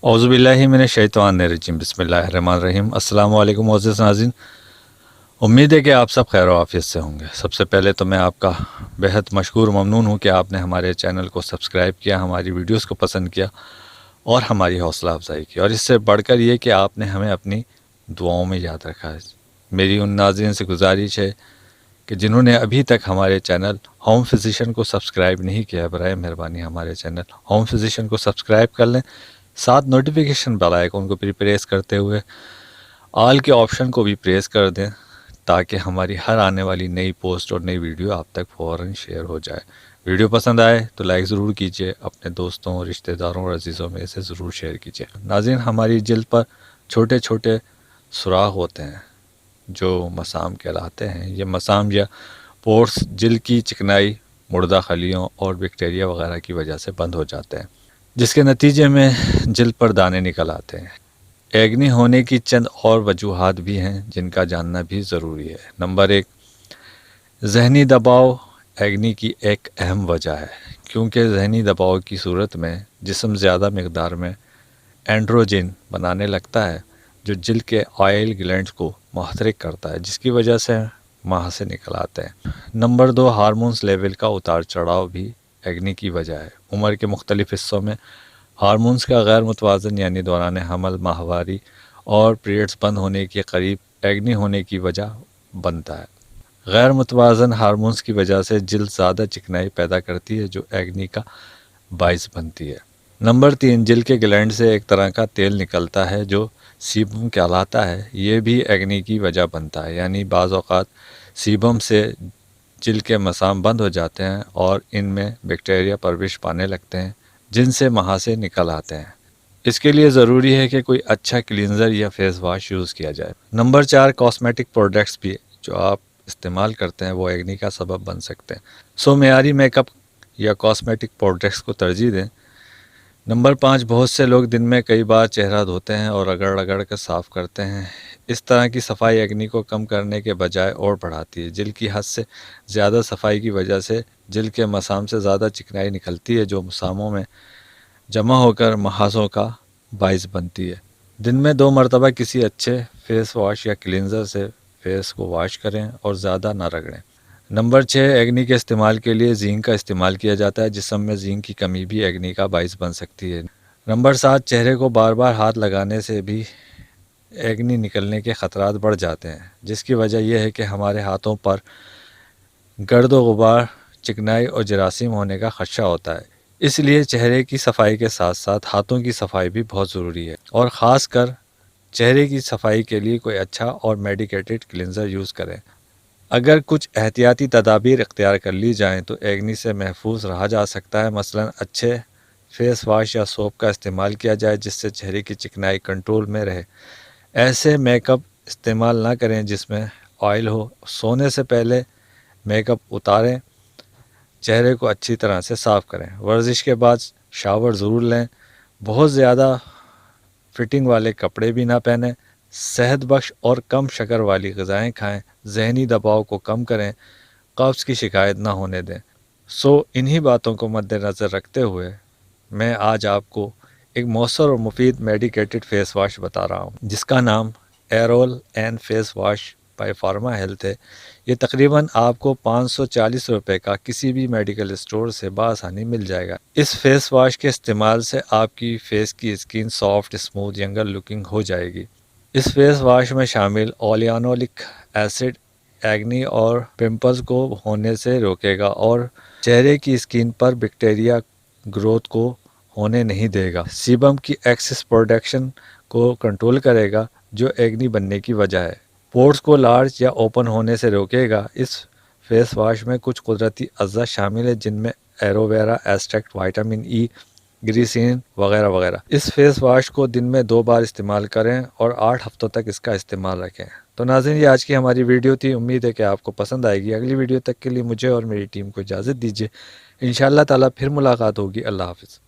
اعوذ باللہ من الشیطان الرجیم، بسم اللہ الرحمن الرحیم۔ السلام علیکم معزز ناظرین، امید ہے کہ آپ سب خیر و عافیت سے ہوں گے۔ سب سے پہلے تو میں آپ کا بہت مشکور ممنون ہوں کہ آپ نے ہمارے چینل کو سبسکرائب کیا، ہماری ویڈیوز کو پسند کیا اور ہماری حوصلہ افزائی کی، اور اس سے بڑھ کر یہ کہ آپ نے ہمیں اپنی دعاؤں میں یاد رکھا ہے۔ میری ان ناظرین سے گزارش ہے کہ جنہوں نے ابھی تک ہمارے چینل ہوم فزیشین کو سبسکرائب نہیں کیا، برائے مہربانی ہمارے چینل ہوم فزیشین کو سبسکرائب کر لیں، ساتھ نوٹیفیکیشن بیل آئیکن کو بھی پریس کرتے ہوئے آل کے آپشن کو بھی پریس کر دیں، تاکہ ہماری ہر آنے والی نئی پوسٹ اور نئی ویڈیو آپ تک فوراً شیئر ہو جائے۔ ویڈیو پسند آئے تو لائک ضرور کیجیے، اپنے دوستوں، رشتہ داروں اور عزیزوں میں اسے ضرور شیئر کیجیے۔ ناظرین، ہماری جلد پر چھوٹے چھوٹے سوراخ ہوتے ہیں جو مسام کہلاتے ہیں۔ یہ مسام یا پورس جلد کی چکنائی، مردہ خلیوں اور بیکٹیریا وغیرہ کی وجہ سے بند ہو جاتے ہیں، جس کے نتیجے میں جلد پر دانے نکل آتے ہیں۔ ایگنی ہونے کی چند اور وجوہات بھی ہیں جن کا جاننا بھی ضروری ہے۔ نمبر 1، ذہنی دباؤ ایگنی کی ایک اہم وجہ ہے، کیونکہ ذہنی دباؤ کی صورت میں جسم زیادہ مقدار میں اینڈروجن بنانے لگتا ہے جو جلد کے آئل گلینڈز کو محرک کرتا ہے، جس کی وجہ سے ماہ سے نکل آتے ہیں۔ نمبر 2، ہارمونز لیول کا اتار چڑھاؤ بھی ایگنی کی وجہ ہے۔ عمر کے مختلف حصوں میں ہارمونز کا غیر متوازن، یعنی دوران حمل، ماہواری اور پیریڈز بند ہونے کے قریب ایگنی ہونے کی وجہ بنتا ہے۔ غیر متوازن ہارمونز کی وجہ سے جلد زیادہ چکنائی پیدا کرتی ہے جو ایگنی کا باعث بنتی ہے۔ نمبر 3، جلد کے گلینڈ سے ایک طرح کا تیل نکلتا ہے جو سیبم کہلاتا ہے۔ یہ بھی ایگنی کی وجہ بنتا ہے، یعنی بعض اوقات سیبم سے جلد کے مسام بند ہو جاتے ہیں اور ان میں بیکٹیریا پرورش پانے لگتے ہیں جن سے مہاسے نکل آتے ہیں۔ اس کے لیے ضروری ہے کہ کوئی اچھا کلینزر یا فیس واش یوز کیا جائے۔ نمبر 4، کاسمیٹک پروڈکٹس بھی جو آپ استعمال کرتے ہیں وہ ایگنی کا سبب بن سکتے ہیں، معیاری میک اپ یا کاسمیٹک پروڈکٹس کو ترجیح دیں۔ نمبر 5، بہت سے لوگ دن میں کئی بار چہرہ دھوتے ہیں اور رگڑ رگڑ کر صاف کرتے ہیں۔ اس طرح کی صفائی ایگنی کو کم کرنے کے بجائے اور بڑھاتی ہے۔ جلد کی حد سے زیادہ صفائی کی وجہ سے جلد کے مسام سے زیادہ چکنائی نکلتی ہے جو مساموں میں جمع ہو کر مہاسوں کا باعث بنتی ہے۔ دن میں 2 مرتبہ کسی اچھے فیس واش یا کلینزر سے فیس کو واش کریں اور زیادہ نہ رگڑیں۔ نمبر 6، ایگنی کے استعمال کے لیے زنک کا استعمال کیا جاتا ہے۔ جسم میں زنک کی کمی بھی ایگنی کا باعث بن سکتی ہے۔ نمبر 7، چہرے کو بار بار ہاتھ لگانے سے بھی ایگنی نکلنے کے خطرات بڑھ جاتے ہیں، جس کی وجہ یہ ہے کہ ہمارے ہاتھوں پر گرد و غبار، چکنائی اور جراثیم ہونے کا خدشہ ہوتا ہے۔ اس لیے چہرے کی صفائی کے ساتھ ساتھ ہاتھوں کی صفائی بھی بہت ضروری ہے، اور خاص کر چہرے کی صفائی کے لیے کوئی اچھا اور میڈیکیٹڈ کلینزر یوز کریں۔ اگر کچھ احتیاطی تدابیر اختیار کر لی جائیں تو ایگنی سے محفوظ رہا جا سکتا ہے۔ مثلاً اچھے فیس واش یا سوپ کا استعمال کیا جائے جس سے چہرے کی چکنائی کنٹرول میں رہے۔ ایسے میک اپ استعمال نہ کریں جس میں آئل ہو۔ سونے سے پہلے میک اپ اتاریں، چہرے کو اچھی طرح سے صاف کریں۔ ورزش کے بعد شاور ضرور لیں۔ بہت زیادہ فٹنگ والے کپڑے بھی نہ پہنیں۔ صحت بخش اور کم شکر والی غذائیں کھائیں۔ ذہنی دباؤ کو کم کریں، قبض کی شکایت نہ ہونے دیں۔ انہی باتوں کو مد نظر رکھتے ہوئے میں آج آپ کو ایک مؤثر اور مفید میڈیکیٹڈ فیس واش بتا رہا ہوں جس کا نام ایرول این face wash by Pharma Health ہے۔ یہ تقریباً آپ کو 540 روپے کا کسی بھی میڈیکل اسٹور سے بآسانی مل جائے گا۔ اس فیس واش کے استعمال سے آپ کی فیس کی skin soft, smooth, younger looking ہو جائے گی۔ اس فیس واش میں شامل اولینولک ایسڈ ایگنی اور پمپلز کو ہونے سے روکے گا اور چہرے کی اسکن پر بیکٹیریا گروتھ کو ہونے نہیں دے گا۔ سیبم کی ایکسس پروڈکشن کو کنٹرول کرے گا جو ایگنی بننے کی وجہ ہے۔ پورس کو لارج یا اوپن ہونے سے روکے گا۔ اس فیس واش میں کچھ قدرتی اجزاء شامل ہیں جن میں ایلوویرا ایکسٹریکٹ، وٹامن ای، گریسین وغیرہ وغیرہ۔ اس فیس واش کو دن میں 2 بار استعمال کریں اور 8 ہفتوں تک اس کا استعمال رکھیں۔ تو ناظرین، یہ آج کی ہماری ویڈیو تھی۔ امید ہے کہ آپ کو پسند آئے گی۔ اگلی ویڈیو تک کے لیے مجھے اور میری ٹیم کو اجازت دیجیے۔ انشاءاللہ تعالیٰ پھر ملاقات ہوگی۔ اللہ حافظ۔